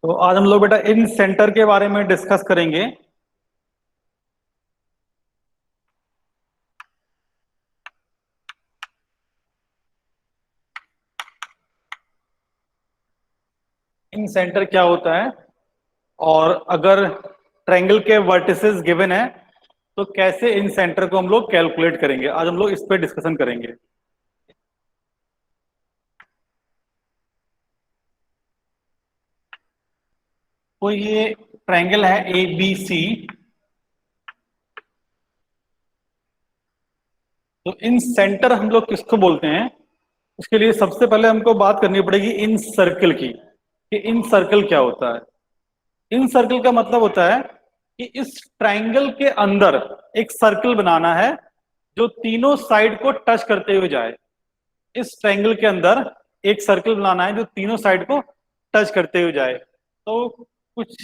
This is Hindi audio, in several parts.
तो आज हम लोग बेटा इन सेंटर के बारे में डिस्कस करेंगे। इन सेंटर क्या होता है और अगर ट्रायंगल के वर्टिसेस गिवन है तो कैसे इन सेंटर को हम लोग कैलकुलेट करेंगे, आज हम लोग इस पे डिस्कशन करेंगे। तो ये ट्रायंगल है ए बी सी। तो इन सेंटर हम लोग किसको बोलते हैं, उसके लिए सबसे पहले हमको बात करनी पड़ेगी इन सर्कल की कि इन सर्कल क्या होता है। इन सर्कल का मतलब होता है कि इस ट्रायंगल के अंदर एक सर्कल बनाना है जो तीनों साइड को टच करते हुए जाए। इस ट्रायंगल के अंदर एक सर्कल बनाना है जो तीनों साइड को टच करते हुए जाए। तो कुछ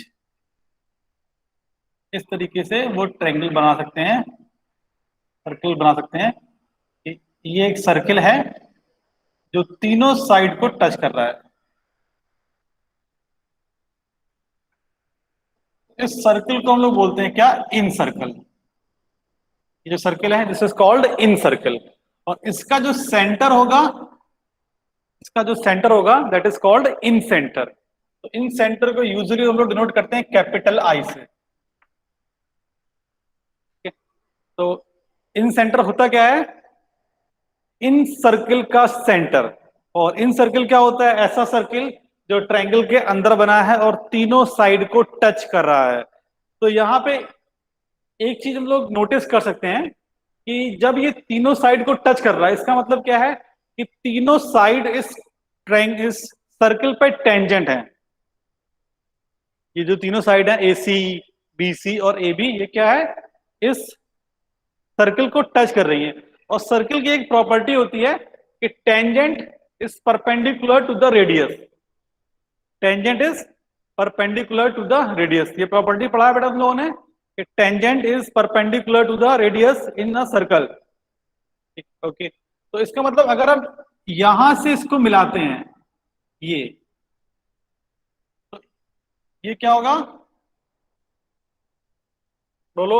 इस तरीके से वो ट्रायंगल बना सकते हैं, सर्कल बना सकते हैं कि ये एक सर्कल है जो तीनों साइड को टच कर रहा है। इस सर्कल को हम लोग बोलते हैं क्या, इन सर्कल। ये जो सर्कल है this is called in circle. और इसका जो सेंटर होगा that is called in centre. तो इन सेंटर को यूजुअली हम लोग डिनोट करते हैं कैपिटल आई से। ठीक है? तो इन सेंटर होता क्या है, इन सर्कल का सेंटर। और इन सर्कल क्या होता है, ऐसा सर्कल जो ट्रायंगल के अंदर बना है और तीनों साइड को टच कर रहा है। तो यहाँ पे एक चीज हम लोग नोटिस कर सकते हैं कि जब ये तीनों साइड को टच कर रहा है इसका मतलब क्या है कि तीनों साइड इस सर्कल पे टेंजेंट है। ये जो तीनों साइड है ए सी बी सी और ए बी, ये क्या है, इस सर्कल को टच कर रही है। और सर्कल की एक प्रॉपर्टी होती है कि tangent is perpendicular to the radius. Tangent is perpendicular to the radius, ये प्रॉपर्टी पढ़ा है बेटा हम लोगों ने कि tangent is perpendicular to the radius in a circle. Okay, तो इसका मतलब अगर हम यहां से इसको मिलाते हैं, ये तो ये क्या होगा, बोलो,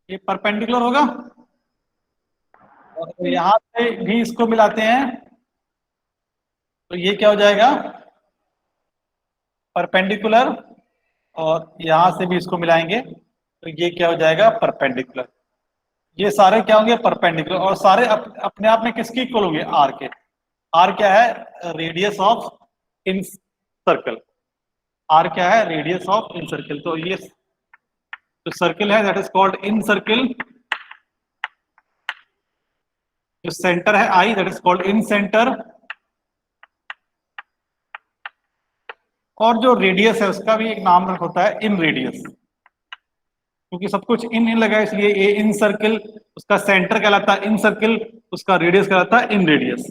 ये परपेंडिकुलर होगा। और यहां से भी इसको मिलाते हैं तो ये क्या हो जाएगा, परपेंडिकुलर। और यहां से भी इसको मिलाएंगे तो ये क्या हो जाएगा, परपेंडिकुलर। ये सारे क्या होंगे, परपेंडिकुलर। और सारे अपने आप में किसके इक्वल होंगे, आर के। आर क्या है, radius of in circle. R क्या है, रेडियस ऑफ इन सर्कल। तो ये जो सर्कल है that is called incircle. जो सेंटर है I that is called incentre. और जो रेडियस है उसका भी एक नाम होता है इन रेडियस, क्योंकि सब कुछ इन लगा है इसलिए ए इन सर्कल। उसका सेंटर कहलाता है इन सर्कल, उसका रेडियस कहलाता है इन रेडियस।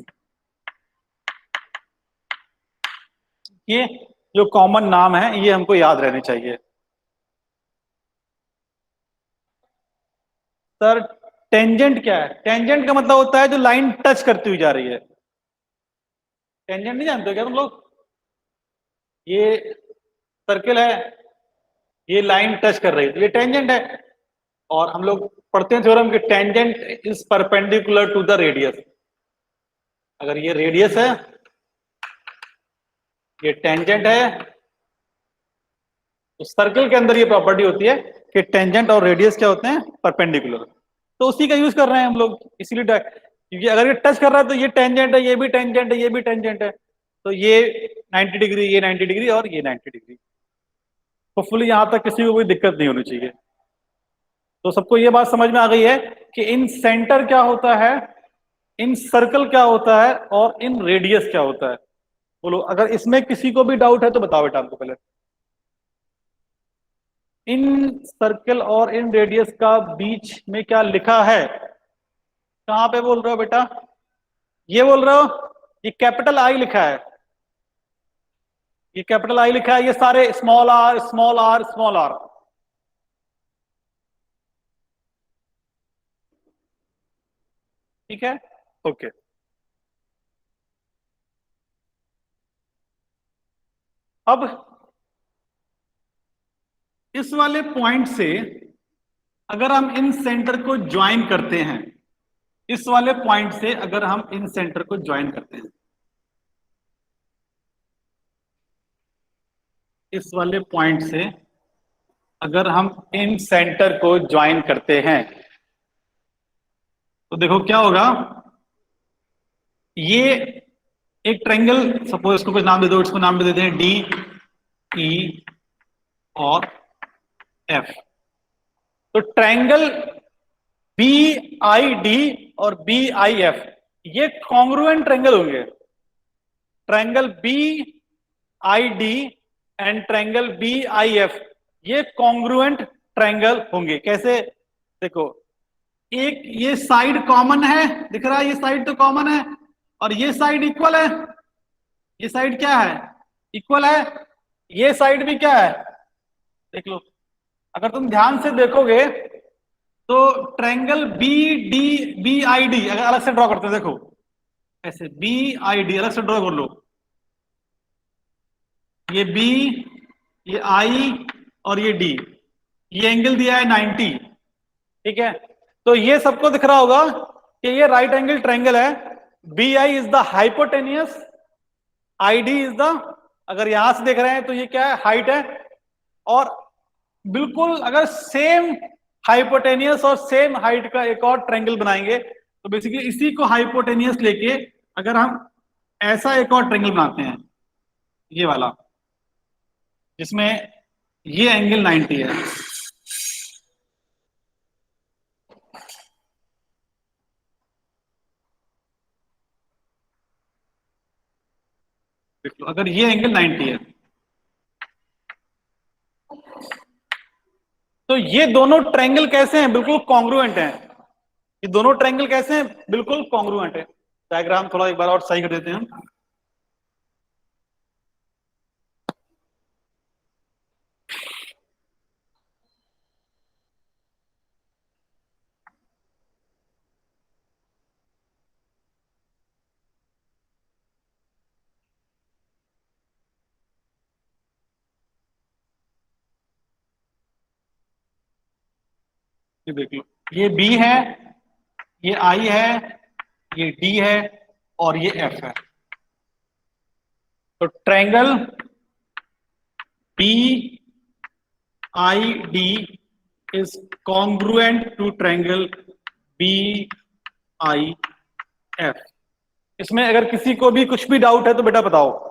ये जो कॉमन नाम है ये हमको याद रहने चाहिए। सर टेंजेंट क्या है, टेंजेंट का मतलब होता है जो लाइन टच करती हुई जा रही है। टेंजेंट नहीं जानते हो क्या तुम लोग, ये सर्कल है, ये लाइन टच कर रही है तो ये टेंजेंट है। और हम लोग पढ़ते हैं थ्योरम कि tangent is perpendicular to the radius. अगर ये रेडियस है, ये टेंजेंट है, तो सर्कल के अंदर ये प्रॉपर्टी होती है कि टेंजेंट और रेडियस क्या होते हैं, परपेंडिकुलर। तो उसी का यूज कर रहे हैं हम लोग, इसीलिए क्योंकि अगर ये टच कर रहा है तो ये टेंजेंट है, ये भी टेंजेंट है, ये भी टेंजेंट है। तो ये 90 डिग्री, ये 90 डिग्री और ये 90 डिग्री। होपफुली यहां तक किसी को कोई दिक्कत नहीं होनी चाहिए। तो सबको ये बात समझ में आ गई है कि इन सेंटर क्या होता है, इन सर्कल क्या होता है और इन रेडियस क्या होता है। बोलो, अगर इसमें किसी को भी डाउट है तो बताओ बेटा हमको पहले। इन सर्कल और इन रेडियस का बीच में क्या लिखा है, कहां पे बोल रहे हो बेटा, ये बोल रहे हो, ये कैपिटल आई लिखा है, ये कैपिटल आई लिखा है, ये सारे small r small r small r. ठीक है, ओके। अब इस वाले पॉइंट से अगर हम इन सेंटर को ज्वाइन करते हैं, इस वाले पॉइंट से अगर हम इन सेंटर को ज्वाइन करते हैं, इस वाले पॉइंट से अगर हम इन सेंटर को ज्वाइन करते हैं तो देखो क्या होगा। ये एक ट्रायंगल, सपोज इसको कुछ नाम दे दो, इसको नाम दे देते हैं डी ई और एफ। तो ट्रायंगल बी आई डी और बी आई एफ ये कॉन्ग्रुएंट ट्रायंगल होंगे। Triangle B I D and triangle B I F ये कॉन्ग्रुएंट ट्रायंगल होंगे। कैसे? देखो, एक ये साइड कॉमन है, दिख रहा है, ये साइड तो कॉमन है, और ये साइड इक्वल है। ये साइड क्या है? इक्वल है। ये साइड भी क्या है? देख लो, अगर तुम ध्यान से देखोगे तो triangle B D B I D अगर अलग से ड्रॉ करते हैं, देखो ऐसे बी आई डी अलग से ड्रॉ कर लो, ये बी, ये आई और ये डी, ये एंगल दिया है 90, ठीक है। तो ये सबको दिख रहा होगा कि ये राइट एंगल ट्रायंगल है। B I is the hypotenuse, I D is the, अगर यहां से देख रहे हैं तो ये क्या है? हाइट है। और बिल्कुल अगर सेम हाइपोटेनियस और सेम हाइट का एक और ट्रायंगल बनाएंगे तो बेसिकली इसी को हाइपोटेनियस लेके अगर हम ऐसा एक और ट्रायंगल बनाते हैं, ये वाला, जिसमें ये एंगल 90 है, अगर ये एंगल 90 है तो ये दोनों ट्रायंगल कैसे हैं? बिल्कुल कॉन्ग्रुएंट हैं। ये दोनों ट्रायंगल कैसे हैं? बिल्कुल कॉन्ग्रुएंट है। डायग्राम थोड़ा एक बार और सही कर देते हैं हम। ये देख लो, ये बी है, ये आई है, ये डी है और ये एफ है। तो triangle B I D is congruent to triangle B I F. इसमें अगर किसी को भी कुछ भी डाउट है तो बेटा बताओ।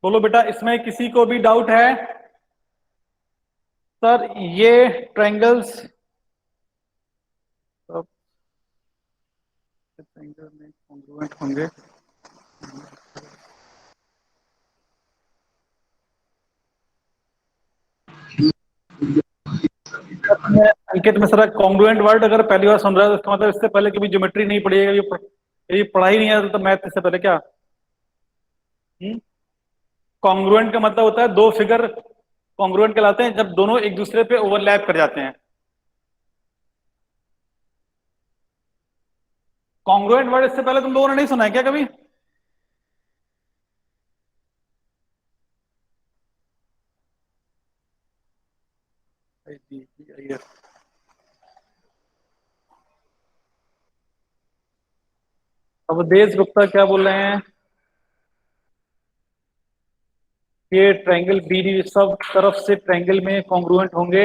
बोलो बेटा, इसमें किसी को भी डाउट है? सर ये ट्रायंगल्स ट्रायंगल में कॉन्ग्रुएंट होंगे। अंकित मिश्रा, कॉन्ग्रुएंट वर्ड अगर पहली बार सुन रहा है तो इसका मतलब इससे पहले कभी ज्योमेट्री नहीं पढ़ी है, ये पढ़ाई नहीं है तो मैथ इससे पहले क्या? कॉन्ग्रुएंट का मतलब होता है दो फिगर कॉन्ग्रुएंट कहलाते हैं जब दोनों एक दूसरे पे ओवरलैप कर जाते हैं। कॉन्ग्रुएंट वर्ड इससे पहले तुम लोगों ने नहीं सुना है क्या कभी? अवधेश गुप्ता क्या बोल रहे हैं? ये ट्रायंगल बी सब तरफ से ट्रायंगल में कॉन्ग्रुएंट होंगे।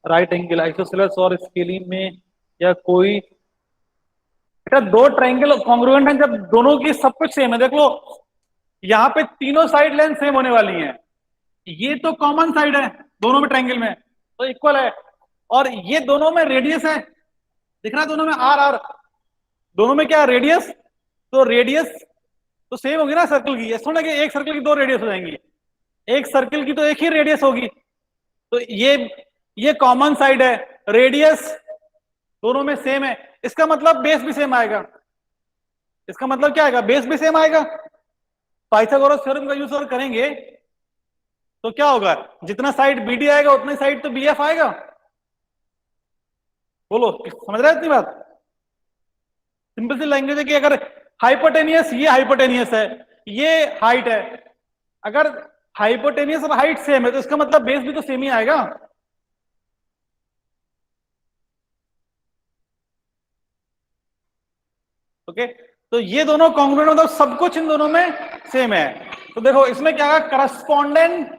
राइट एंगल आइसोसेलेस और स्केलिन में या कोई, बेटा दो ट्रायंगल कॉन्ग्रुएंट हैं जब दोनों की सब कुछ सेम है। देखो यहाँ पे तीनों साइड लेंथ सेम होने वाली हैं। ये तो कॉमन साइड है दोनों में ट्रायंगल में, तो इक्वल है। और ये दोनों में रेडियस है, दिख रहा है दोनों में आर आर, दोनों में क्या रेडियस, तो रेडियस तो सेम होगी ना सर्कल की। ऐसा ना कि एक सर्कल की दो रेडियस हो जाएंगी, एक सर्कल की तो एक ही रेडियस होगी। तो ये कॉमन साइड है, रेडियस दोनों में सेम है, इसका मतलब बेस भी सेम आएगा। इसका मतलब क्या आएगा? बेस भी सेम आएगा। पाइथागोरस थ्योरम का यूज और करेंगे तो क्या होगा? जितना साइड बी डी आएगा उतनी साइड तो बी एफ आएगा। बोलो, समझ रहे हैं इतनी बात? सिंपल सी लैंग्वेज है कि अगर हाइपोटेनियस, ये हाइपोटेनियस है, ये हाइट है। अगर हाइपोटेनियस और हाइट सेम है तो इसका मतलब बेस भी तो सेम ही आएगा। ओके, तो ये दोनों कॉन्ग्रुएंट, मतलब सब कुछ इन दोनों में सेम है। तो देखो इसमें क्या है, करस्पॉन्डेंट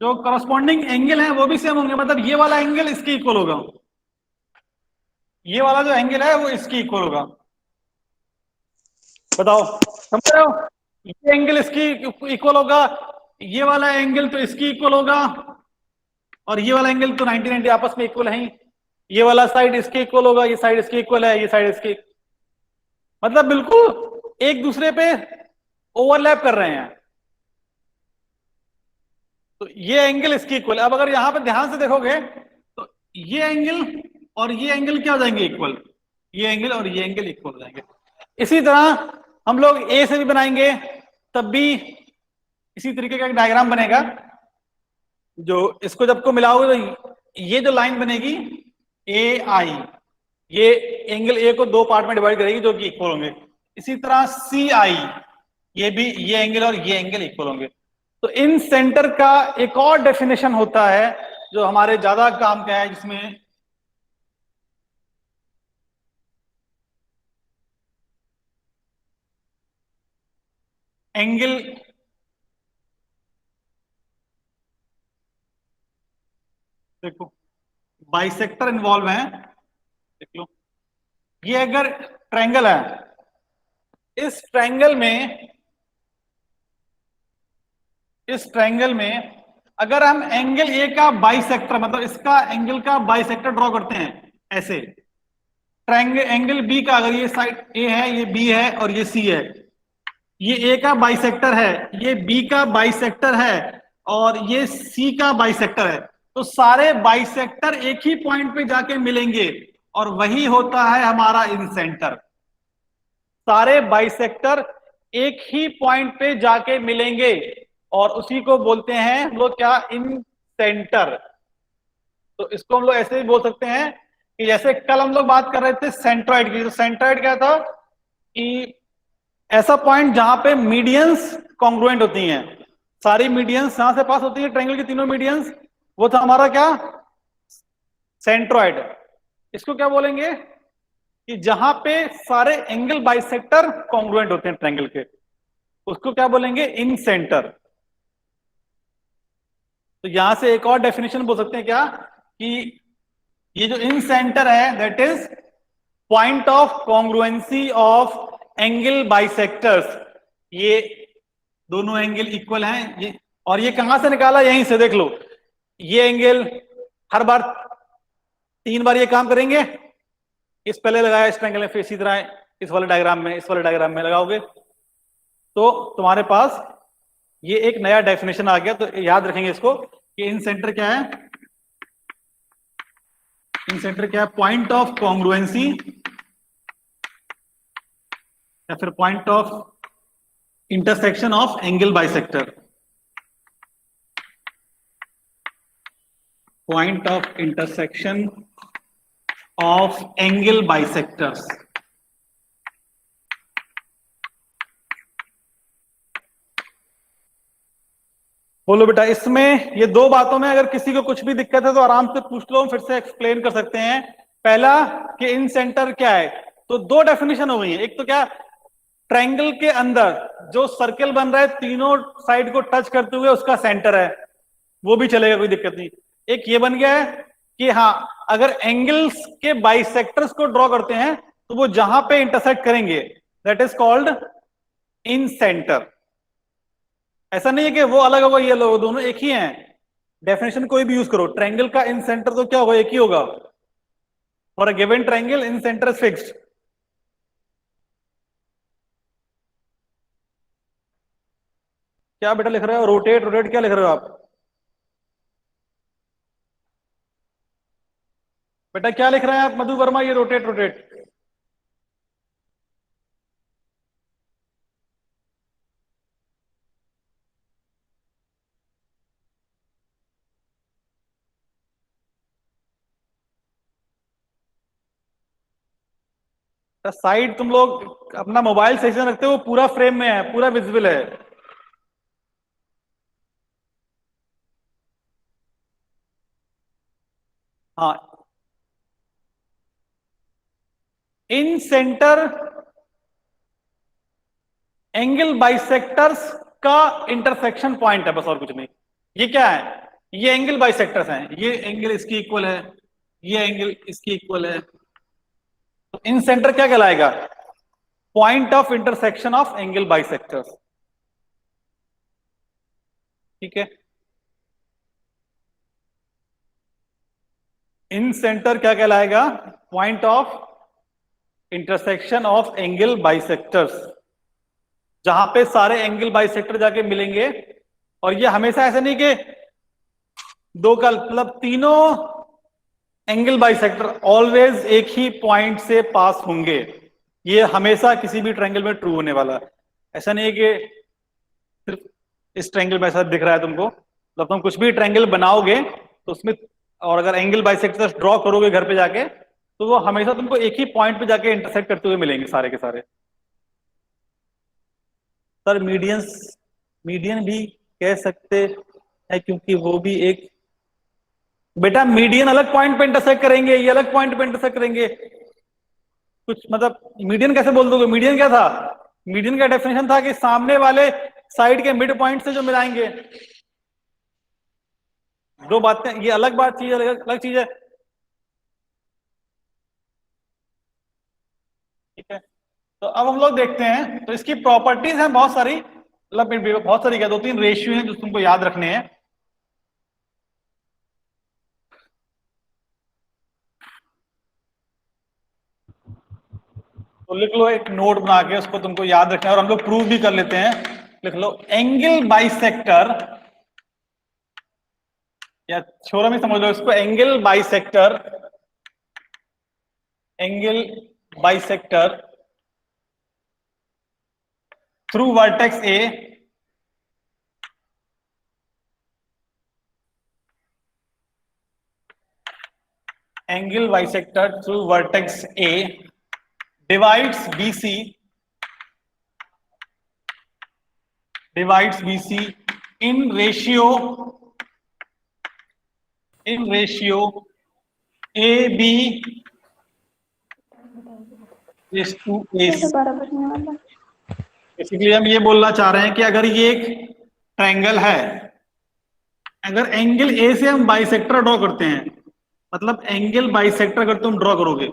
जो करस्पॉन्डिंग एंगल है वो भी सेम होंगे, मतलब ये वाला एंगल इसके इक्वल होगा, ये वाला जो एंगल है वो इसके इक्वल होगा। बताओ, समझ रहे हो? ये एंगल इसकी इक्वल होगा, ये वाला एंगल तो इसकी इक्वल होगा, और ये वाला एंगल तो 90 90 आपस में इक्वल है ही। ये वाला साइड इसके इक्वल होगा, ये साइड इसके इक्वल है, ये साइड इसके, मतलब बिल्कुल एक दूसरे पे ओवरलैप कर रहे हैं। तो ये एंगल इसकी इक्वल है। अब अगर यहां पे ध्यान से देखोगे तो ये एंगल और ये एंगल क्या हो जाएंगे, इक्वल। ये एंगल और ये एंगल इक्वल हो जाएंगे। इसी तरह हम लोग ए से भी बनाएंगे, तब भी इसी तरीके का एक डायग्राम बनेगा। जो इसको जब को मिलाओगे तो ये जो लाइन बनेगी ए आई, ये एंगल ए को दो पार्ट में डिवाइड करेगी जो कि इक्वल होंगे। इसी तरह सी आई, ये भी, ये एंगल और ये एंगल इक्वल होंगे। तो इन सेंटर का एक और डेफिनेशन होता है जो हमारे ज्यादा काम का है, जिसमें एंगल, देखो बाइसेक्टर इन्वॉल्व है, देख लो। ये अगर ट्रायंगल है, इस ट्रायंगल में, इस ट्रायंगल में अगर हम एंगल ए का बाइसेक्टर, मतलब इसका एंगल का बाइसेक्टर ड्रॉ करते हैं ऐसे, ट्रायंगल एंगल बी का, अगर ये साइड ए है, ये बी है और ये सी है, ये ए का बाइसेक्टर है, ये बी का बाइसेक्टर है और ये सी का बाइसेक्टर है, तो सारे बाइसेक्टर एक ही पॉइंट पे जाके मिलेंगे और वही होता है हमारा इन सेंटर। सारे बाइसेक्टर एक ही पॉइंट पे जाके मिलेंगे और उसी को बोलते हैं हम लोग क्या, इन सेंटर। तो इसको हम लोग ऐसे भी बोल सकते हैं कि जैसे कल हम लोग बात कर रहे थे सेंट्रॉइड की, तो सेंट्रॉइड क्या था कि ऐसा पॉइंट जहां पे मीडियंस कॉन्ग्रुएंट होती हैं, सारी मीडियंस यहां से पास होती है, ट्रायंगल की तीनों मीडियंस, वो था हमारा क्या, सेंट्रॉइड। इसको क्या बोलेंगे कि जहां पे सारे एंगल बाइसेक्टर कॉन्ग्रुएंट होते हैं ट्रायंगल के, उसको क्या बोलेंगे, इन सेंटर। तो यहां से एक और डेफिनेशन बोल सकते हैं क्या, कि ये जो इन सेंटर है that is point of congruency of angle bisectors. ये दोनों एंगल इक्वल हैं, ये, और ये कहां से निकाला, यहीं से देख लो। ये एंगल हर बार 3 बार ये काम करेंगे, इस पहले लगाया इस ट्रायंगल में, फिर इसी तरह इस वाले डायग्राम में, इस वाले डायग्राम में लगाओगे तो तुम्हारे पास ये एक नया डेफिनेशन आ गया। तो याद रखेंगे इसको कि इन सेंटर क्या है, इन सेंटर क्या है, पॉइंट ऑफ कॉन्ग्रुएंसी या फिर point of intersection of angle bisector, point of intersection of angle bisectors. बोलो बेटा, इसमें ये दो बातों में अगर किसी को कुछ भी दिक्कत है तो आराम से पूछ लो, हम फिर से एक्सप्लेन कर सकते हैं। पहला कि इन सेंटर क्या है, तो दो डेफिनेशन हो गई है। एक तो क्या, ट्रायंगल के अंदर जो सर्कल बन रहा है तीनों साइड को टच करते हुए उसका सेंटर है, वो भी चलेगा, कोई दिक्कत नहीं। एक ये बन गया है कि हाँ, अगर एंगल्स के बाइसेक्टर्स को ड्रॉ करते हैं तो वो जहां पे इंटरसेक्ट करेंगे that is called in centre. ऐसा नहीं है कि वो अलग होगा ये लोग, दोनों एक ही हैं। डेफिनेशन कोई भी यूज करो, ट्रायंगल का इन सेंटर तो क्या होगा, एक ही होगा। For a given triangle in centre is fixed. क्या बेटा लिख रहे हो, रोटेट, रोटेट क्या लिख रहे हो आप बेटा, क्या लिख रहे हैं आप मधु वर्मा, ये रोटेट रोटेट? साइड तुम लोग अपना मोबाइल सेक्शन रखते हो वो पूरा फ्रेम में है, पूरा विजिबल है। हाँ, इन सेंटर एंगल बाइसेक्टर्स का इंटरसेक्शन पॉइंट है, बस और कुछ नहीं। ये क्या है? ये एंगल बाइसेक्टर्स हैं, ये एंगल इसकी इक्वल है, ये एंगल इसकी इक्वल है। तो इन सेंटर क्या कहलाएगा? Point of intersection of angle bisectors. ठीक है। इन सेंटर क्या कहलाएगा? Point of intersection of angle bisectors, जहां पे सारे एंगल बाइसेक्टर जाके मिलेंगे। और ये हमेशा ऐसा नहीं कि दो का मतलब तीनों एंगल बाइसेक्टर ऑलवेज एक ही पॉइंट से पास होंगे। ये हमेशा किसी भी ट्रायंगल में ट्रू होने वाला है। ऐसा नहीं है कि सिर्फ इस ट्रायंगल में ऐसा दिख रहा है तुमको, मतलब तुम कुछ भी ट्रायंगल बनाओगे तो उसमें, और अगर एंगल बाइसेक्टर्स ड्रॉ करोगे घर पे जाके, तो वो हमेशा तुमको एक ही पॉइंट पे जाके इंटरसेक्ट करते हुए मिलेंगे सारे के सारे। सर मीडियंस, मीडियन भी कह सकते हैं क्योंकि वो भी एक, बेटा मीडियन अलग पॉइंट पे इंटरसेक्ट करेंगे, ये अलग पॉइंट पे इंटरसेक्ट करेंगे। कुछ मतलब मीडियन कैसे बोल दोगे? मीडियन क्या था? मीडियन का डेफिनेशन था कि सामने वाले साइड के मिड पॉइंट से जो मिलाएंगे। दो बातें, ये अलग बात चीज, अलग अलग चीज है। ठीक है। तो अब हम लोग देखते हैं, तो इसकी प्रॉपर्टीज हैं बहुत सारी, मतलब बहुत सारी क्या, दो तीन रेशियो हैं जो तुमको याद रखने हैं। तो लिख लो एक नोट बना के, उसको तुमको याद रखना है, और हम लोग प्रूव भी कर लेते हैं। लिख लो एंगल बाइसेक्टर, या छोरा में समझ लो इसको, angle bisector, angle bisector through vertex A, angle bisector through vertex A divides BC, divides BC in ratio, in ratio A B is to A. बारह बजने वाला। बेसिकली हम ये बोलना चाह रहे हैं कि अगर ये एक ट्रायंगल है, अगर एंगल ए से हम बाइसेक्टर ड्रॉ करते हैं, मतलब एंगल बाइसेक्टर अगर तुम ड्रॉ करोगे,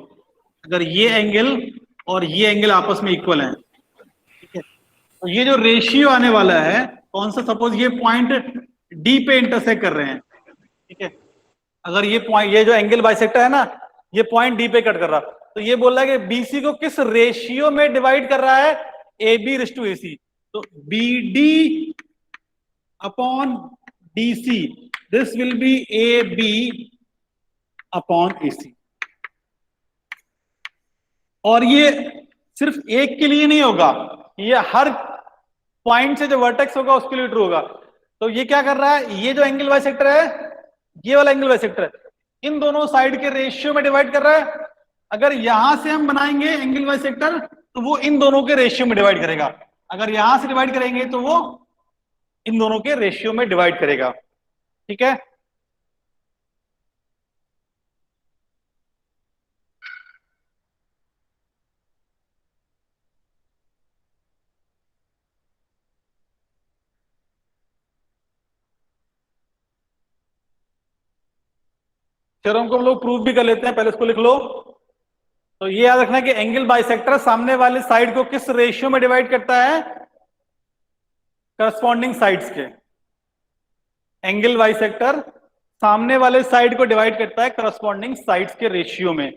अगर ये एंगल और ये एंगल आपस में इक्वल है, ठीक है, तो ये जो रेशियो आने वाला है, कौन सा, सपोज ये पॉइंट डी पे इंटरसेक्ट कर रहे हैं, ठीक है, अगर ये पॉइंट, ये जो एंगल बाइसेक्टर है ना, ये पॉइंट डी पे कट कर रहा, तो ये बोल रहा है कि बीसी को किस रेशियो में डिवाइड कर रहा है? A B is to A C. तो B D upon D C, this will be A B upon A C. और ये सिर्फ एक के लिए नहीं होगा, ये हर पॉइंट से जो वर्टेक्स होगा उसके लिए ट्रू होगा। तो ये क्या कर रहा है? ये जो एंगल बाइसेक्टर है, ये वाला एंगल बाइसेक्टर है, इन दोनों साइड के रेशियो में डिवाइड कर रहा है। अगर यहां से हम बनाएंगे एंगल बाइसेक्टर, तो वो इन दोनों के रेशियो में डिवाइड करेगा। अगर यहां से डिवाइड करेंगे तो वो इन दोनों के रेशियो में डिवाइड करेगा। ठीक है। थ्योरम को हम लोग प्रूव भी कर लेते हैं, पहले इसको लिख लो। तो ये याद रखना कि एंगल बाइसेक्टर सामने वाले साइड को किस रेशियो में डिवाइड करता है? करस्पॉन्डिंग साइड्स के। एंगल बाइसेक्टर सामने वाले साइड को डिवाइड करता है करस्पॉन्डिंग साइड्स के रेशियो में।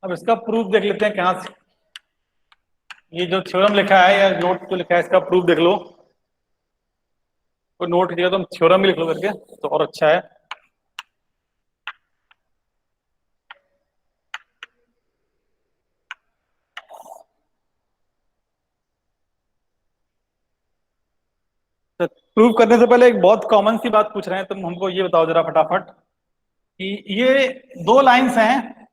अब इसका प्रूफ देख लेते हैं कहाँ से। ये जो थ्योरम लिखा है या नोट जो लिखा है इसका प्रूफ देख लो। कोई नोट दिया तो तुम थ्योरम भी लिख लो करके तो और अच्छा है। तो प्रूव करने से पहले एक बहुत कॉमन सी बात पूछ रहे हैं, तुम हमको ये बताओ जरा फटाफट कि ये दो लाइंस हैं,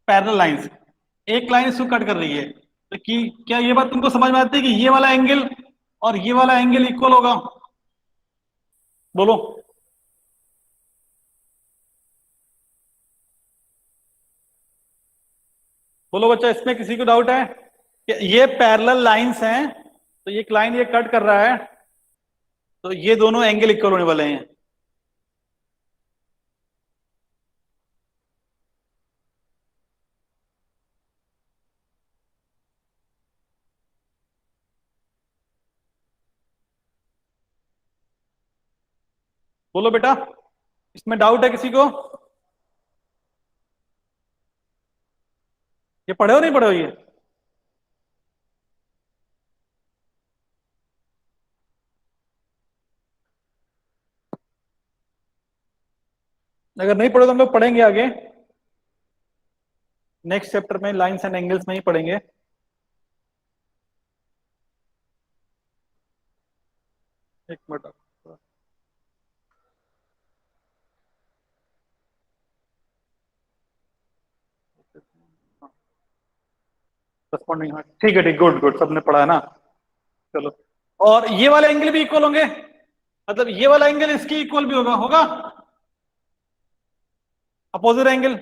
पैरेलल लाइंस, एक लाइन इसको कट कर रही है, तो कि क्या ये बात तुमको समझ में आती है कि ये वाला एंगल और ये वाला एंगल इक्वल होगा? बोलो। बोलो बच्चा, इसमें किसी को डाउट है कि ये पैरेलल लाइंस हैं, तो ये लाइन ये कट कर रहा है, तो ये दोनों एंगल इक्वल होने वाले हैं। बोलो बेटा, इसमें डाउट है किसी को? ये पढ़े हो नहीं पढ़े हो ये? अगर नहीं पढ़े तो हम लोग पढ़ेंगे आगे, नेक्स्ट चैप्टर में लाइंस एंड एंगल्स में ही पढ़ेंगे। एक मिनट। करस्पॉन्डिंग, हाँ ठीक है, ठीक, गुड गुड, सबने पढ़ा है ना। चलो, और ये वाले एंगल भी इक्वल होंगे, मतलब ये वाला एंगल इसकी इक्वल भी होगा, होगा अपोजिट एंगल।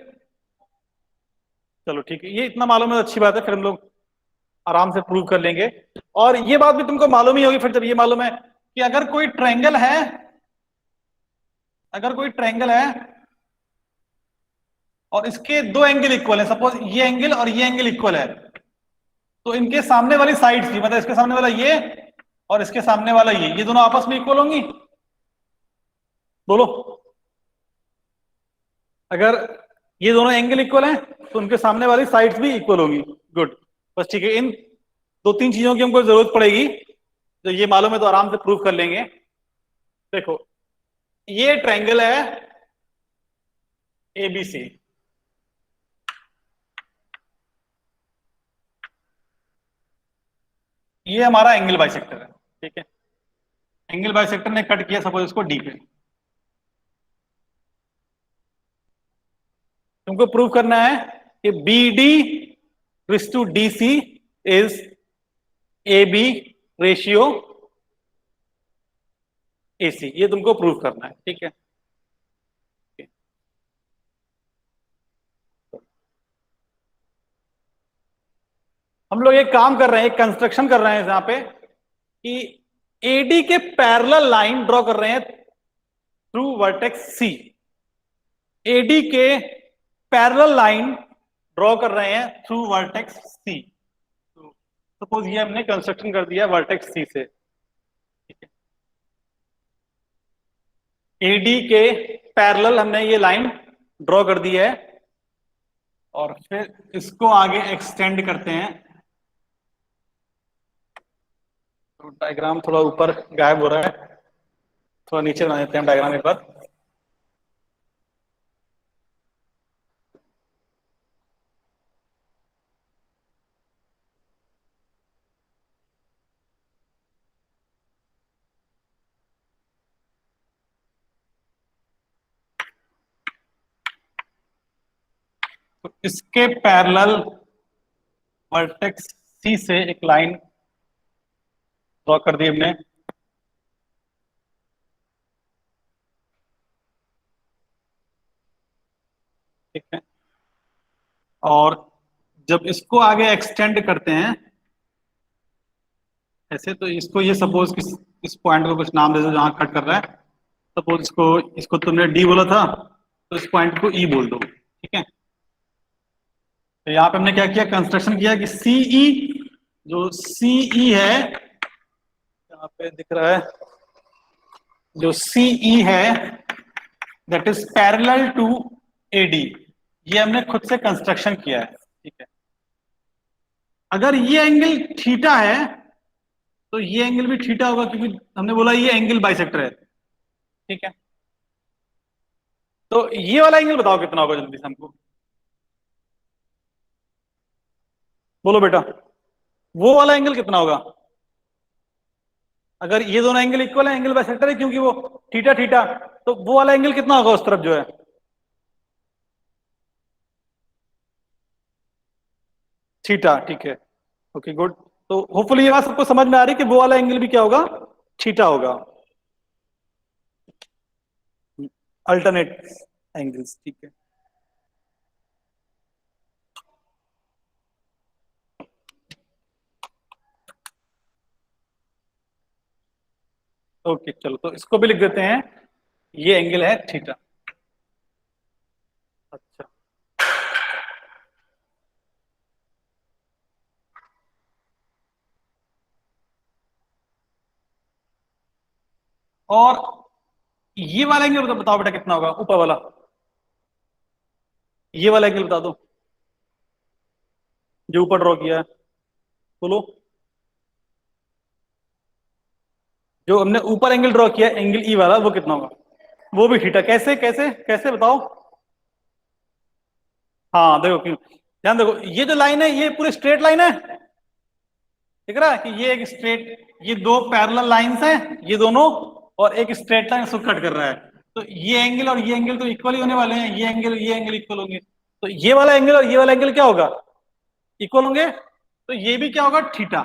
चलो ठीक है, ये इतना मालूम है तो अच्छी बात है, फिर हम लोग आराम से प्रूव कर लेंगे। और ये बात भी तुमको मालूम ही होगी फिर जब ये मालूम है कि अगर कोई ट्रायंगल है, अगर कोई ट्रायंगल है और इसके दो एंगल इक्वल है, सपोज ये एंगल और ये एंगल इक्वल है, तो इनके सामने वाली साइड थी, मतलब इसके सामने वाला ये और इसके सामने वाला ये दोनों आपस में इक्वल होंगी। बोलो, अगर ये दोनों एंगल इक्वल हैं तो उनके सामने वाली साइड्स भी इक्वल होंगी। गुड, बस ठीक है, इन दो तीन चीजों की हमको जरूरत पड़ेगी, तो ये मालूम है तो आराम से प्रूव कर लेंगे। देखो, ये ट्रायंगल है एबीसी, ये हमारा एंगल बाइसेक्टर है, ठीक है। एंगल बाइसेक्टर ने कट किया सपोज इसको डी पे, तुमको प्रूव करना है कि B D to D C is A B ratio A C, ये तुमको प्रूव करना है, ठीक है। हम लोग एक काम कर रहे हैं, एक कंस्ट्रक्शन कर रहे हैं यहां पे कि एडी के पैरेलल लाइन ड्रॉ कर रहे हैं थ्रू वर्टेक्स सी, एडी के पैरेलल लाइन ड्रॉ कर रहे हैं थ्रू वर्टेक्स सी। सपोज ये हमने कंस्ट्रक्शन कर दिया वर्टेक्स सी से, एडी के पैरेलल हमने ये लाइन ड्रॉ कर दी है और फिर इसको आगे एक्सटेंड करते हैं। तो डायग्राम थोड़ा ऊपर गायब हो रहा है, थोड़ा नीचे बना देते हैं डायग्राम एक बार। तो इसके पैरेलल वर्टेक्स सी से एक लाइन ड्रॉ कर दी हमने, ठीक है। और जब इसको आगे एक्सटेंड करते हैं ऐसे, तो इसको ये सपोज इस पॉइंट को कुछ नाम दे दो जहां कट कर रहा है, सपोज इसको इसको तुमने डी बोला था तो इस पॉइंट को ई बोल दो, ठीक है। तो यहाँ पे हमने क्या किया, कंस्ट्रक्शन किया कि सीई, जो सीई है यहाँ पे दिख रहा है, जो सीई है that is parallel to AD, ये हमने खुद से कंस्ट्रक्शन किया है, ठीक है। अगर ये एंगल थीटा है तो ये एंगल भी थीटा होगा, क्योंकि हमने बोला ये एंगल बाइसेक्टर है, ठीक है। तो ये वाला एंगल बताओ कितना होगा जल्दी से हमको, बोलो बेटा। वो वाला एंगल कितना होगा? अगर ये दोनों एंगल इक्वल है, एंगल बाइसेक्टर है क्योंकि वो थीटा थीटा, तो वो वाला एंगल कितना होगा उस तरफ जो है? थीटा, ठीक है। Okay good. तो होपफुली ये बात सबको समझ में आ रही है कि वो वाला एंगल भी क्या होगा, थीटा होगा। अल्टरनेट एंगल्स, ठीक है। ओके चलो, तो इसको भी लिख देते हैं, ये एंगल है थीटा। अच्छा, और ये वाला एंगल बताओ बेटा कितना होगा, ऊपर वाला, ये वाला एंगल बता दो जो ऊपर ड्रॉ किया है, बोलो। जो हमने ऊपर एंगल ड्रॉ किया एंगल ई वाला, वो कितना होगा? वो भी थीटा, कैसे कैसे कैसे बताओ? हाँ देखो क्यों, ध्यान देखो, ये जो लाइन है ये पूरी स्ट्रेट लाइन है, दिख रहा है कि ये एक स्ट्रेट, ये दो पैरेलल लाइंस हैं, ये दोनों, और एक स्ट्रेट लाइन उसको कट कर रहा है। तो ये एंगल और ये एंगल तो इक्वल ही होने वाले हैं, ये एंगल इक्वल होंगे, तो ये वाला एंगल और ये वाला एंगल क्या होगा, इक्वल होंगे, तो ये भी क्या होगा, थीटा।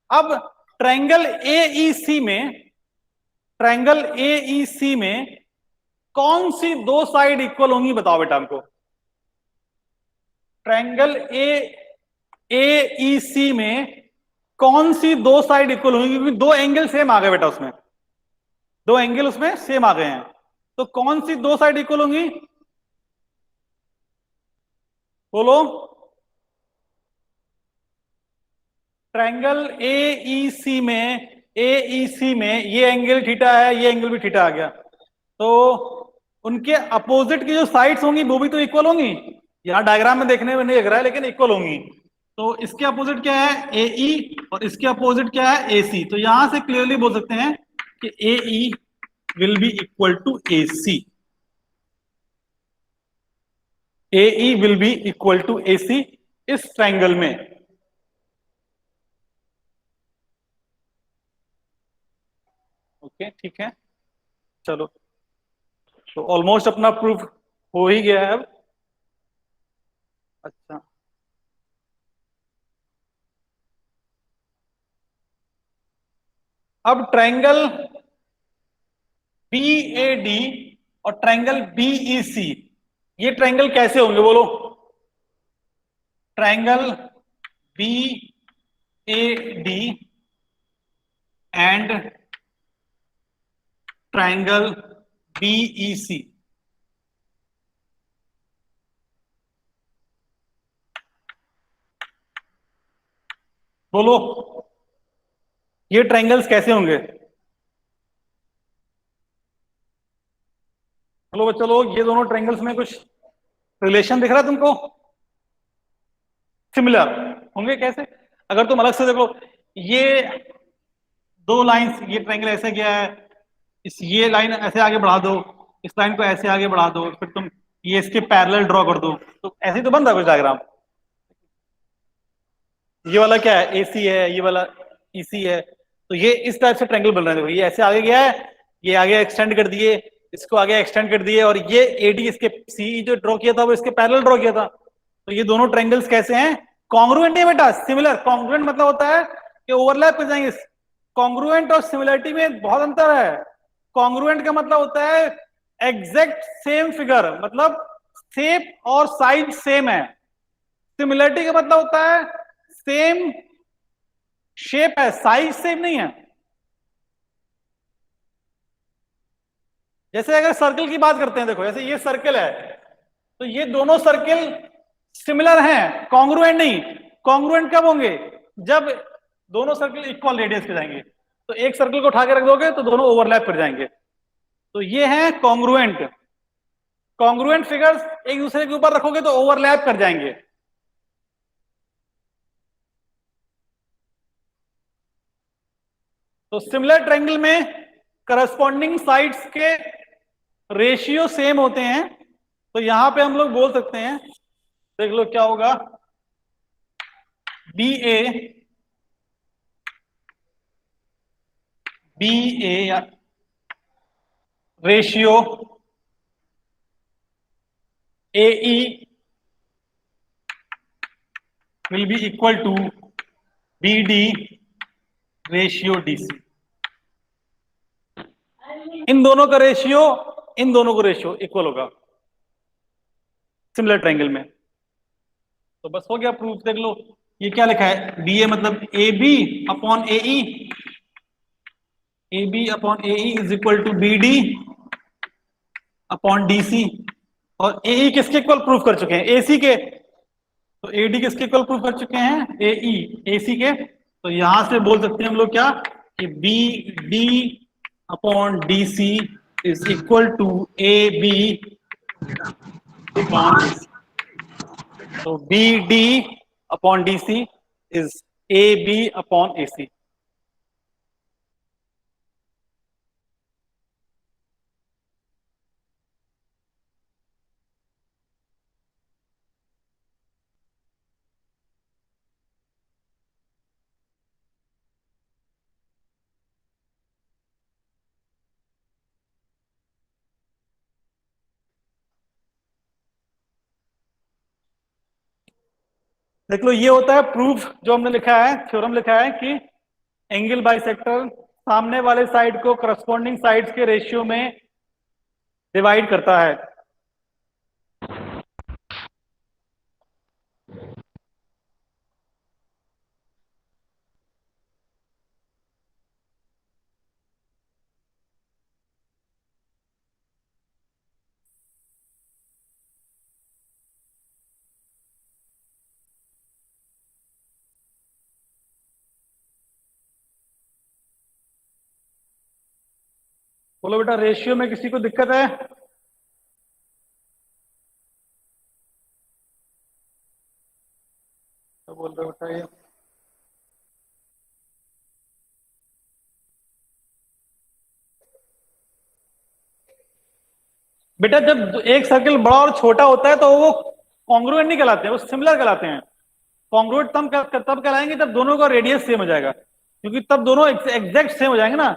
अब ट्रायंगल एईसी में, ट्रायंगल एईसी में कौन सी दो साइड इक्वल होंगी बताओ बेटा हमको। ट्रायंगल एईसी में कौन सी दो साइड इक्वल होंगी, क्योंकि दो एंगल सेम आ गए बेटा उसमें, दो एंगल उसमें सेम आ गए हैं, तो कौन सी दो साइड इक्वल होंगी, बोलो। ट्रायंगल एईसी में ये एंगल थीटा है, ये एंगल भी थीटा आ गया, तो उनके अपोजिट की जो साइड्स होंगी वो भी तो इक्वल होंगी, यहां डायग्राम में देखने में नहीं लग रहा है लेकिन इक्वल होंगी। तो इसके अपोजिट क्या है, एई, और इसके अपोजिट क्या है, एसी। तो यहां से क्लियरली बोल सकते हैं कि AE will be equal to AC, AE will be equal to AC इस ट्रायंगल में। ओके ठीक है, चलो, तो ऑलमोस्ट अपना प्रूफ हो ही गया है अब। अच्छा, अब ट्रायंगल बी ए डी और ट्रायंगल बीई सी, ये ट्रायंगल कैसे होंगे बोलो। Triangle B A D and triangle BE C, बोलो ये ट्रायंगल्स कैसे होंगे। चलो चलो, ये दोनों ट्रायंगल्स में कुछ रिलेशन दिख रहा है तुमको, सिमिलर होंगे कैसे? अगर तुम अलग से देखो, ये दो लाइंस, ये ट्रायंगल ऐसे गया है, इस ये लाइन ऐसे आगे बढ़ा दो, इस लाइन को ऐसे आगे बढ़ा दो, फिर तुम ये इसके पैरेलल ड्रॉ कर दो, तो ऐसे ही तो बन रहा है कुछ डायग्राम। ये वाला क्या है, एसी है, ये वाला ईसी है, तो ये इस टाइप से ट्रायंगल बन रहा है। देखो ये ऐसे आगे गया है, ये आगे एक्सटेंड कर दिए, इसको आगे एक्सटेंड कर दिए, और ये एडी इसके सी जो ड्रॉ किया था वो इसके पैरेलल ड्रॉ किया था। तो ये दोनों ट्रायंगल्स कैसे हैं, कॉन्ग्रुएंट है बेटा, सिमिलर। कॉन्ग्रुएंट मतलब होता है कि ओवरलैप कर जाएंगे। कॉन्ग्रुएंट और सिमिलरिटी में बहुत अंतर है। कॉन्ग्रुएंट का मतलब होता है एग्जैक्ट सेम फिगर, मतलब शेप और साइज सेम है। सिमिलरिटी का मतलब होता है सेम शेप है, साइज सेम नहीं है। जैसे अगर सर्कल की बात करते हैं, देखो जैसे ये सर्कल है, तो ये दोनों सर्कल सिमिलर हैं, कॉन्ग्रुएंट नहीं। कॉन्ग्रुएंट कब होंगे, जब दोनों सर्कल इक्वल रेडियस पे जाएंगे, तो एक सर्कल को उठा के रख दोगे तो दोनों ओवरलैप कर जाएंगे, तो ये है कॉन्ग्रुएंट। कॉन्ग्रुएंट फिगर्स एक दूसरे के ऊपर रखोगे तो ओवरलैप कर जाएंगे। तो सिमिलर ट्रायंगल में करस्पॉन्डिंग साइड्स के रेशियो सेम होते हैं, तो यहां पे हम लोग बोल सकते हैं, देख लो क्या होगा, बी ए या ratio AE will be equal to BD ratio DC। इन दोनों का रेशियो इन दोनों का रेशियो इक्वल होगा सिमिलर ट्रायंगल में। तो बस हो गया प्रूफ। देख लो ये क्या लिखा है, BA मतलब AB upon AE, AB upon AE is equal to BD upon DC। और AE किसके इक्वल प्रूफ कर चुके हैं, AC के। तो AD किसके इक्वल प्रूफ कर चुके हैं, AE AC के। तो यहां से बोल सकते हैं हम लोग क्या, कि BD upon DC is equal to AB upon AC। तो BD upon DC is AB upon AC। देख लो ये होता है प्रूफ, जो हमने लिखा है, थ्योरम लिखा है कि एंगल बाइसेक्टर सामने वाले साइड को करस्पॉन्डिंग साइड्स के रेशियो में डिवाइड करता है। बोलो बेटा, रेशियो में किसी को दिक्कत है? तो बोल रहे बेटा ये बेटा, जब एक सर्किल बड़ा और छोटा होता है तो वो कॉन्ग्रुएंट नहीं कहलाते हैं, वो सिमिलर कहलाते हैं। कॉन्ग्रुएंट तब कहलाएंगे जब दोनों का रेडियस सेम हो जाएगा, क्योंकि तब दोनों एग्जैक्ट सेम हो जाएंगे ना,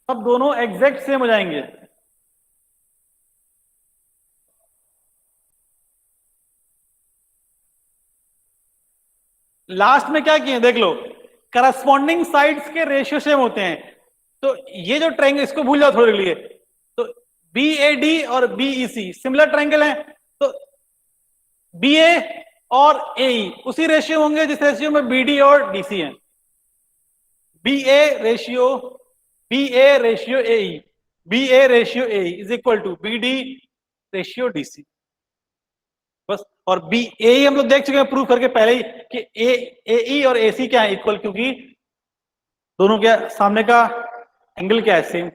तब दोनों एग्जैक्ट सेम हो जाएंगे। लास्ट में क्या किए देख लो, करस्पॉन्डिंग साइड्स के रेशियो सेम होते हैं। तो ये जो ट्रायंगल, इसको भूल जाओ थोड़े लिए, तो BAD और BEC सिमिलर ट्रायंगल है, तो BA और AE उसी रेशियो होंगे जिस रेशियो में BD और DC है। BA ratio AE, BA ratio AE is equal to BD ratio DC। बस। और BA हम लोग देख चुके हैं प्रूव करके पहले ही कि AE और AC क्या है, इक्वल, क्योंकि दोनों के सामने का एंगल क्या है, सेम।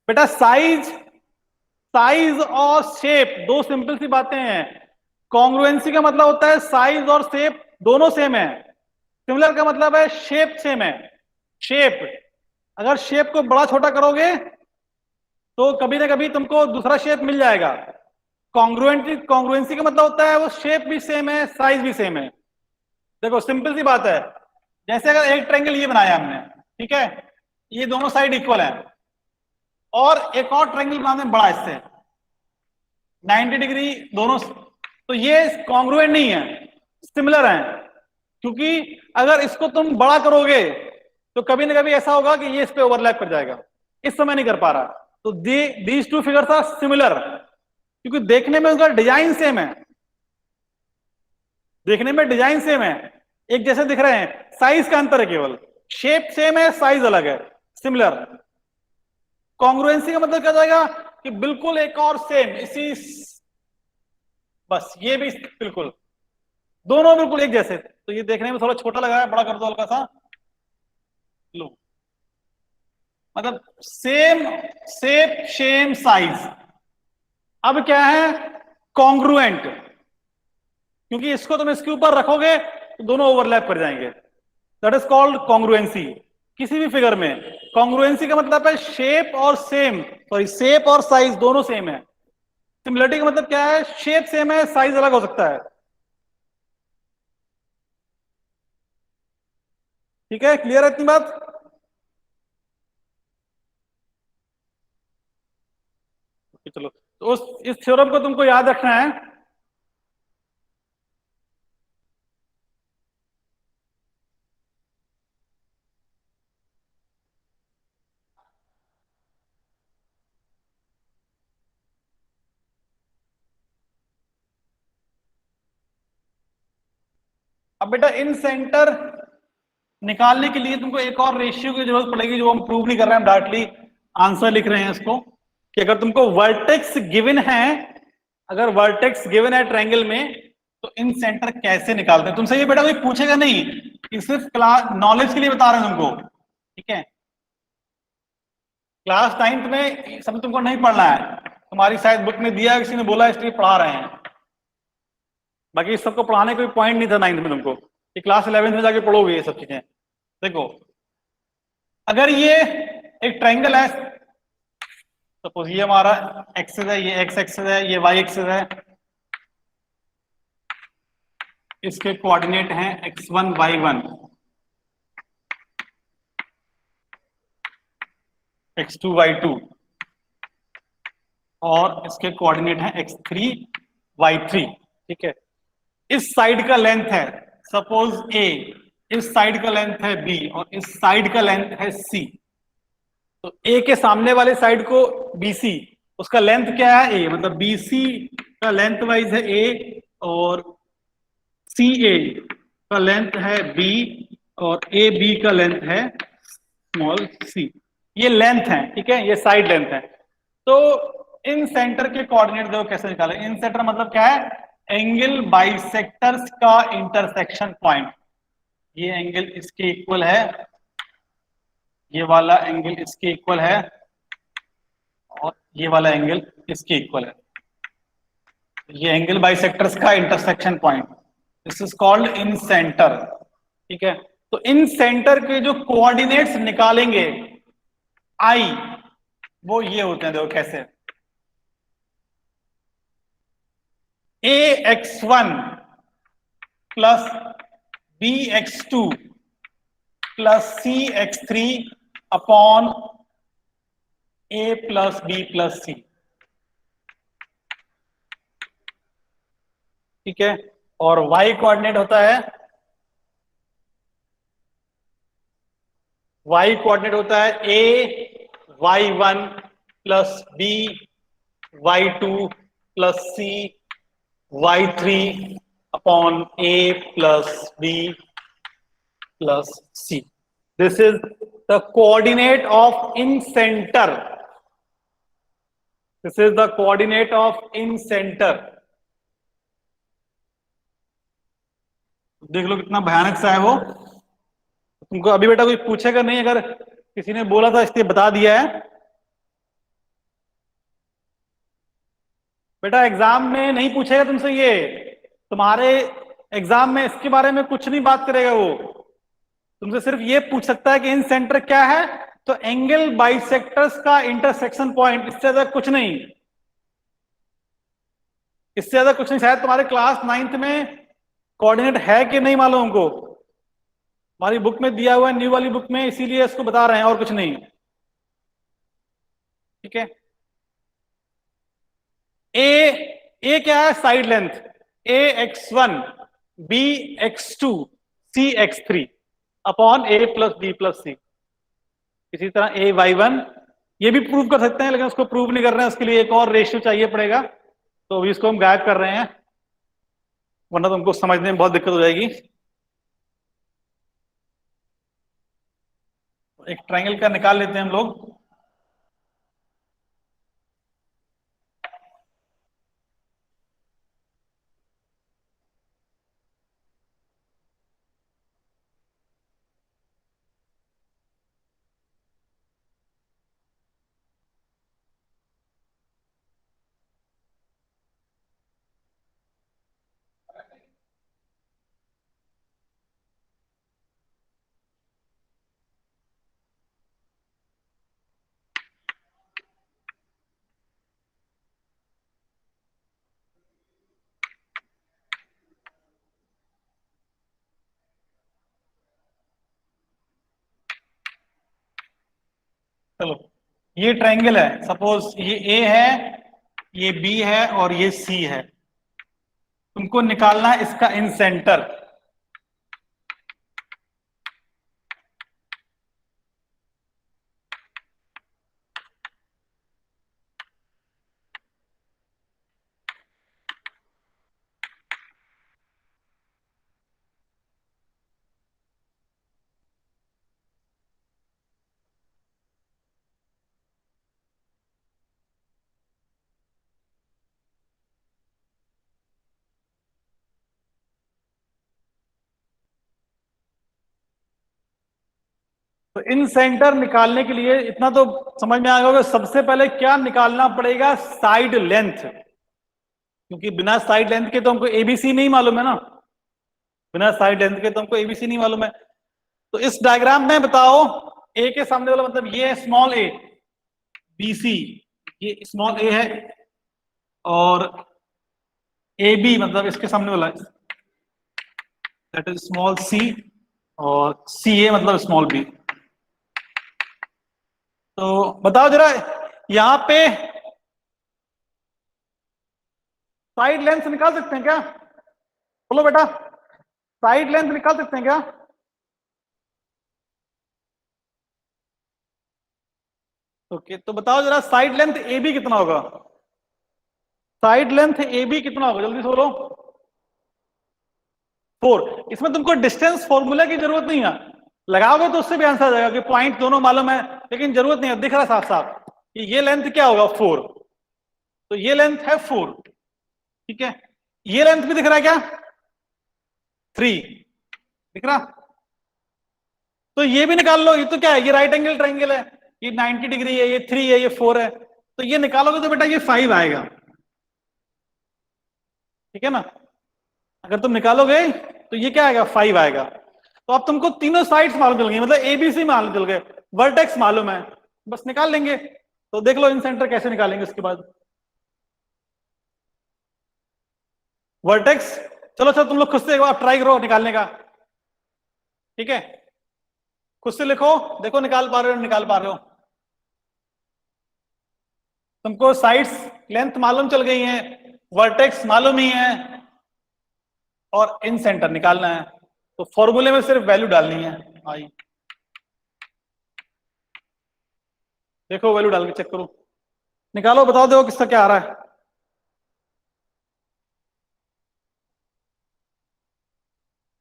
बेटा साइज और शेप दो सिंपल सी बातें हैं। कॉन्ग्रुएंसी का मतलब होता है साइज और शेप दोनों सेम है, सिमिलर का मतलब है शेप सेम है। शेप, अगर शेप को बड़ा छोटा करोगे तो कभी ना कभी तुमको दूसरा शेप मिल जाएगा। कॉन्ग्रुएंसी का मतलब होता है वो शेप भी सेम है, साइज भी सेम है। देखो सिंपल सी बात है, जैसे अगर एक ट्रायंगल ये बनाया हमने, ठीक है, ये दोनों साइड इक्वल है, और एक और ट्रायंगल बनाते हैं बड़ा इससे 90 डिग्री दोनों, तो ये कॉन्ग्रुएंट नहीं है, सिमिलर है। क्योंकि अगर इसको तुम बड़ा करोगे तो कभी ना कभी ऐसा होगा कि ये इस पे ओवरलैप कर जाएगा, इस समय नहीं कर पा रहा। तो these two figures are similar, क्योंकि देखने में उनका डिजाइन सेम है, देखने में डिजाइन सेम है, एक जैसे दिख रहे हैं, साइज का अंतर है, केवल शेप सेम है, साइज अलग है, सिमिलर। कॉन्ग्रुएंसी का मतलब क्या जाएगा कि बिल्कुल एक और सेम इसी, बस ये भी बिल्कुल, दोनों बिल्कुल एक जैसे। तो ये देखने में थोड़ा छोटा लगा है, बड़ा कर दो हल्का सा। लो, मतलब सेम शेप सेम साइज। अब क्या है, कॉन्ग्रुएंट, क्योंकि इसको तुम इसके ऊपर रखोगे तो दोनों ओवरलैप कर जाएंगे। That is called congruency. किसी भी फिगर में कॉन्ग्रुएंसी का मतलब है शेप और सेम, सॉरी शेप और साइज दोनों सेम है। सिमिलरिटी का मतलब क्या है, शेप सेम है, साइज अलग हो सकता है। ठीक है, क्लियर है इतनी बात? चलो, तो उस इस थ्योरम को तुमको याद रखना है। अब बेटा इन सेंटर निकालने के लिए तुमको एक और रेशियो की जरूरत पड़ेगी, जो हम प्रूव नहीं कर रहे हैं, हम डायरेक्टली आंसर लिख रहे हैं इसको, कि अगर तुमको वर्टेक्स गिवन है, अगर वर्टेक्स गिवन है ट्रायंगल में, तो इन सेंटर कैसे निकालते हैं। तुमसे ये बेटा कोई पूछेगा नहीं, ये सिर्फ क्लास नॉलेज के लिए बता रहे हैं तुमको। ठीक है, क्लास 9th में सब तुमको नहीं पढ़ना है, तुम्हारी शायद बुक में दिया है, किसी ने बोला इसलिए पढ़ा रहे हैं। बाकी इस सबको पढ़ाने का कोई पॉइंट नहीं था 9th में तुमको, कि क्लास 11th में जाके पढ़ोगे ये सब चीजें। देखो, अगर ये एक ट्रायंगल है, सपोज ये हमारा एक्सिस है, ये एक्स एक्सिस है, ये वाई एक्सिस है, इसके कोऑर्डिनेट हैं x1 y1, x2 y2, और इसके कोऑर्डिनेट हैं x3 y3। ठीक है, इस साइड का लेंथ है सपोज a, इस साइड का लेंथ है b, और इस साइड का लेंथ है c। तो a के सामने वाले साइड को bc, उसका लेंथ क्या है a, मतलब bc का लेंथ वाइज है a, और CA का लेंथ है B, और AB का लेंथ है स्मॉल c। ये लेंथ है, ठीक है, ये साइड लेंथ है। तो इन सेंटर के कोऑर्डिनेट देखो कैसे निकाले। इन सेंटर मतलब क्या है, एंगल बाइसेक्टर्स का इंटरसेक्शन पॉइंट। ये एंगल इसके इक्वल है, ये वाला एंगल इसके इक्वल है, और ये वाला एंगल इसके इक्वल है। ये एंगल बाइसेक्टर्स का intersection point, this is called in centre. ठीक है, तो इन सेंटर के जो कोऑर्डिनेट्स निकालेंगे आई, वो ये होते हैं, देखो कैसे, A X one plus B X two plus C X three upon A plus B plus C. ठीक है, और y कोऑर्डिनेट होता है, y कोऑर्डिनेट होता है a y1 plus b y2 plus c y3 upon a plus b plus c। This is the coordinate of in centre, this is the coordinate of in centre. देख लो कितना भयानक सा है वो। तुमको अभी बेटा कोई पूछेगा नहीं, अगर किसी ने बोला था इसलिए बता दिया है। बेटा एग्जाम में नहीं पूछेगा तुमसे ये, तुम्हारे एग्जाम में इसके बारे में कुछ नहीं बात करेगा वो। तुमसे सिर्फ ये पूछ सकता है कि इन सेंटर क्या है, तो एंगल बाइसेक्टर्स का इंटरसेक्शन पॉइंट, इससे ज्यादा कुछ नहीं, इससे ज्यादा कुछ नहीं। शायद तुम्हारे क्लास 9th में कोऑर्डिनेट है कि नहीं मालूम हमको, हमारी बुक में दिया हुआ है, न्यू वाली बुक में, इसीलिए इसको बता रहे हैं और कुछ नहीं। ठीक है, ए, ए क्या है, side length, A X one B X two C X three upon A plus B plus C. इसी तरह ए वाई वन, ये भी प्रूव कर सकते हैं, लेकिन उसको प्रूव नहीं कर रहे हैं, उसके लिए एक और रेशियो चाहिए पड़ेगा, तो अभी इसको हम गायब कर रहे हैं, वरना तुमको समझने में बहुत दिक्कत हो जाएगी। एक ट्रायंगल का निकाल लेते हैं हम लोग। चलो, ये ट्रायंगल है, सपोज ये ए है, ये बी है और ये सी है। तुमको निकालना है इसका इन सेंटर। तो इन सेंटर निकालने के लिए इतना तो समझ में आ गया, सबसे पहले क्या निकालना पड़ेगा, साइड लेंथ। क्योंकि बिना साइड लेंथ के तो हमको एबीसी नहीं मालूम है ना, बिना साइड लेंथ के तो हमको एबीसी नहीं मालूम है। तो इस डायग्राम में बताओ, ए के सामने वाला मतलब ये है स्मॉल ए, बीसी ये स्मॉल ए है, और ए बी मतलब इसके सामने वाला दैट इज स्मॉल सी, और सी ए मतलब स्मॉल बी। तो बताओ जरा, यहां पे साइड लेंथ निकाल सकते हैं क्या? बोलो बेटा, साइड लेंथ निकाल सकते हैं क्या? ओके, तो बताओ जरा साइड लेंथ ए बी कितना होगा? साइड लेंथ ए बी कितना होगा, जल्दी से बोलो। 4। इसमें तुमको डिस्टेंस फॉर्मूला की जरूरत नहीं है, लगाओगे तो उससे भी आंसर आ जाएगा कि पॉइंट दोनों मालूम है, लेकिन जरूरत नहीं है, दिख रहा साफ साफ कि ये लेंथ क्या होगा 4। तो ये लेंथ है 4, ठीक है। ये लेंथ भी दिख रहा है क्या? 3 दिख रहा? तो ये भी निकाल लो, ये तो क्या है, ये राइट एंगल ट्रायंगल है, ये 90 डिग्री है, ये 3 है, ये 4 है, तो ये निकालोगे तो बेटा ये 5 आएगा, ठीक है ना। अगर तुम निकालोगे तो ये क्या आएगा, 5 आएगा। तो अब तुमको तीनों साइड्स मालूम चल गई, मतलब एबीसी मालूम चल गए, वर्टेक्स मालूम है, बस निकाल लेंगे। तो देख लो इन सेंटर कैसे निकालेंगे उसके बाद। वर्टेक्स, चलो चलो तुम लोग खुद से एक बार ट्राई करो निकालने का, ठीक है। खुद से लिखो, देखो निकाल पा रहे हो निकाल पा रहे हो। तुमको साइड्स लेंथ मालूम चल गई है, वर्टेक्स मालूम ही है, और इन सेंटर निकालना है। तो फॉर्मूले में सिर्फ वैल्यू डालनी है, आई देखो वैल्यू डाल के चेक करो, निकालो, बताओ दो किसका क्या आ रहा है।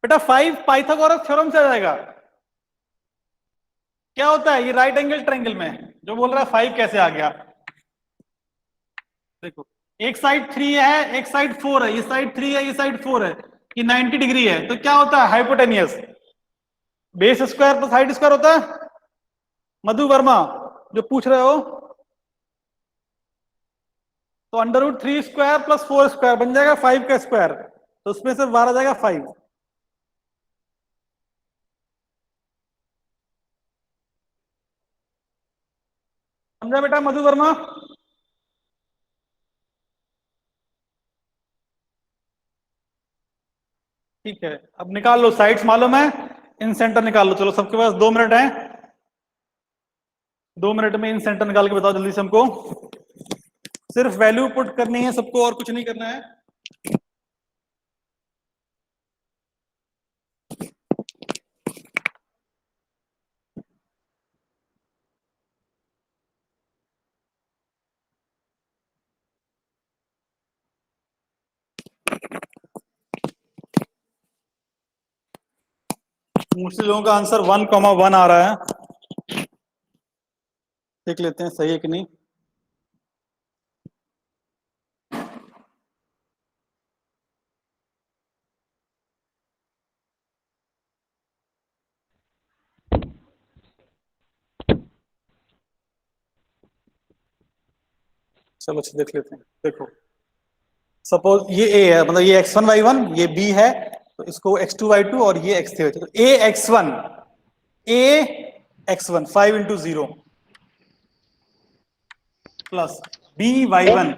बेटा 5 पाइथागोरस थ्योरम से आ जाएगा। क्या होता है ये राइट एंगल ट्रायंगल में, जो बोल रहा है 5 कैसे आ गया, देखो एक साइड 3 है, एक साइड 4 है, ये साइड 3 है, ये साइड 4 है, ये 90 डिग्री है, तो क्या होता है hypotenuse, base square plus height square होता है। मधु वर्मा जो पूछ रहे हो, तो under root 3 square plus 4 square बन जाएगा 5 का स्क्वायर, तो उसमें से 12 जाएगा 5। समझा बेटा मधु वर्मा? ठीक है, अब निकाल लो, साइड्स मालूम है, इन सेंटर निकाल लो। चलो सबके पास 2 मिनट है, 2 मिनट में इन सेंटर निकाल के बताओ जल्दी से हमको। सिर्फ वैल्यू पुट करनी है सबको, और कुछ नहीं करना है। मोस्टली लोगों का आंसर 1,1 आ रहा है, देख लेते हैं सही है कि नहीं। चलो अच्छा देख लेते हैं, देखो सपोज ये ए है, मतलब ये x1 y1, ये b है, तो इसको x2 y2 और ये x3 y3, तो a x1 5 into 0 plus b y1,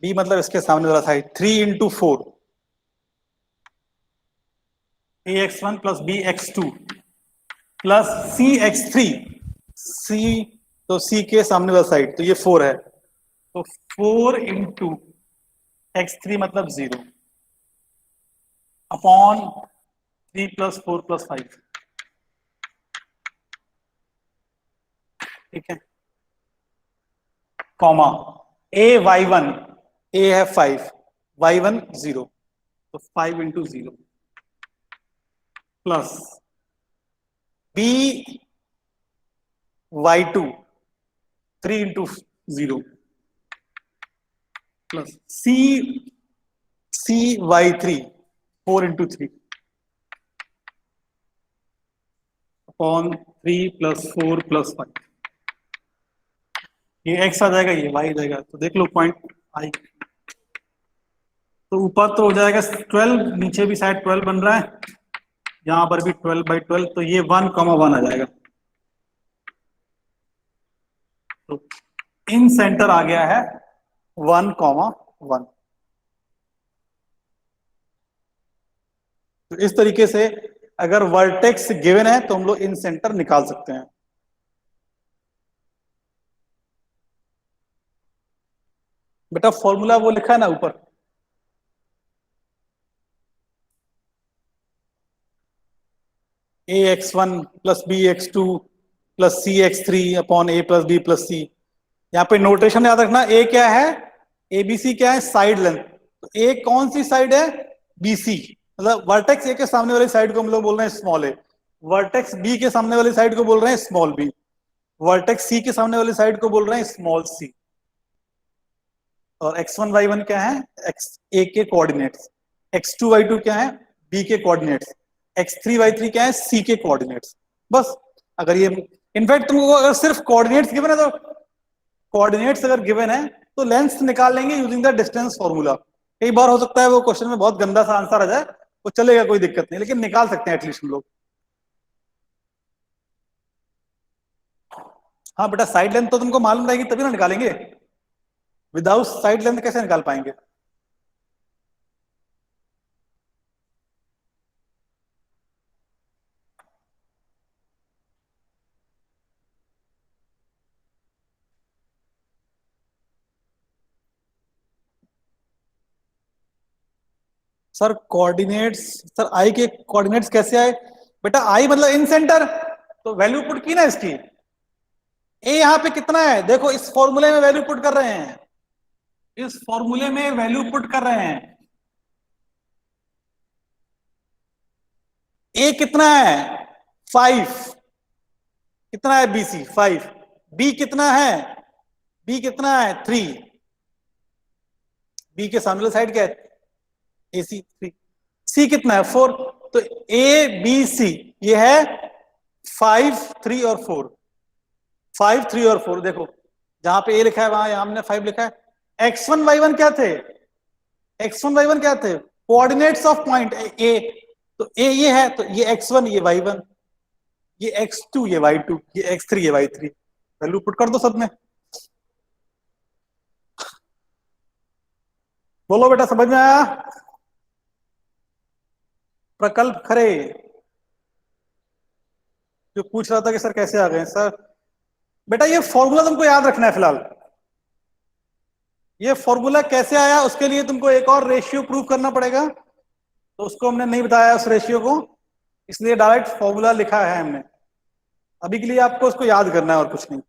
b मतलब इसके सामने वाला side 3 into 4, ax1 plus bx2 plus cx3, c तो सी के सामने वाला साइड, तो ये 4 है, तो 4 इंटू x3 मतलब 0 अपॉन 3 + 4 + 5। ठीक है, कॉमा y1, a है 5, y1 0, तो 5 into 0 plus y2 3 into 0 plus y3 4 into 3 upon 3 + 4 + 5। ये x आ जाएगा, ये y आ जाएगा, तो देख लो पॉइंट आई। तो ऊपर तो हो जाएगा 12, नीचे भी शायद 12 बन रहा है, यहां पर भी 12/12, तो ये 1,1 आ जाएगा। तो इन सेंटर आ गया है 1,1। तो इस तरीके से अगर वर्टेक्स गिवन है तो हम लोग इन सेंटर निकाल सकते हैं। बेटा फॉर्मूला वो लिखा है ना ऊपर, ax1 + bx2 + cx3 upon a + b + c। यहाँ पे नोटेशन याद रखना, ए क्या है, एबीसी क्या है, साइड लेंथ। तो ए कौन सी साइड है, बीसी, मतलब वर्टेक्स ए के सामने वाली साइड को हम लोग बोल रहे हैं स्मॉल ए, वर्टेक्स बी के सामने वाली साइड को बोल रहे हैं स्मॉल बी, वर्टेक्स सी के सामने वाली साइड को बोल रहे हैं स्मॉल सी। और x1 y1 क्या है, एक्स ए के कोऑर्डिनेट्स, x2 y2 क्या है, बी के कोऑर्डिनेट्स, x3 y3 क्या है, सी के कोऑर्डिनेट्स। बस अगर ये, इनफैक्ट तुमको अगर सिर्फ कोऑर्डिनेट्स गिवन है तो, कोऑर्डिनेट्स अगर गिवन है तो लेंथ निकाल लेंगे यूजिंग द डिस्टेंस फॉर्मूला। कई बार हो सकता है वो क्वेश्चन में बहुत गंदा सा आंसर आ जाए, वो चलेगा, कोई दिक्कत नहीं, लेकिन निकाल सकते हैं एटलीस्ट हम लोग। हाँ बेटा साइड लेंथ तो तुमको मालूम रहेगी तभी ना निकालेंगे, विदाउट साइड लेंथ कैसे निकाल पाएंगे। सर कोऑर्डिनेट्स, सर आई के कोऑर्डिनेट्स कैसे आए, बेटा आई मतलब इन सेंटर, तो वैल्यू पुट की ना इसकी, ए यहां पे कितना है देखो, इस फॉर्मूले में वैल्यू पुट कर रहे हैं, इस फॉर्मूले में वैल्यू पुट कर रहे हैं। ए कितना है 5, कितना है बीसी 5, बी कितना है, बी कितना है 3, बी के सामने साइड क्या है, ए सी 3, सी कितना है 4, तो ए बी सी ये है 5 3 और 4, 5 3 और 4, देखो जहां पे ए लिखा है वहां हमने 5 लिखा है। x1 y1 क्या थे, x1 y1 क्या थे, कोऑर्डिनेट्स ऑफ पॉइंट ए, तो ए ये है, तो ये x1 ये y1, ये x2 ये y2, ये x3 ये y3, वैल्यू पुट कर दो सब में। बोलो बेटा समझ में आया, प्रकल्प खरे जो पूछ रहा था कि सर कैसे आ गए सर, बेटा ये फॉर्मूला तुमको याद रखना है फिलहाल, ये फॉर्मूला कैसे आया उसके लिए तुमको एक और रेशियो प्रूव करना पड़ेगा, तो उसको हमने नहीं बताया उस रेशियो को, इसलिए डायरेक्ट फॉर्मूला लिखा है हमने। अभी के लिए आपको उसको याद करना है और कुछ नहीं।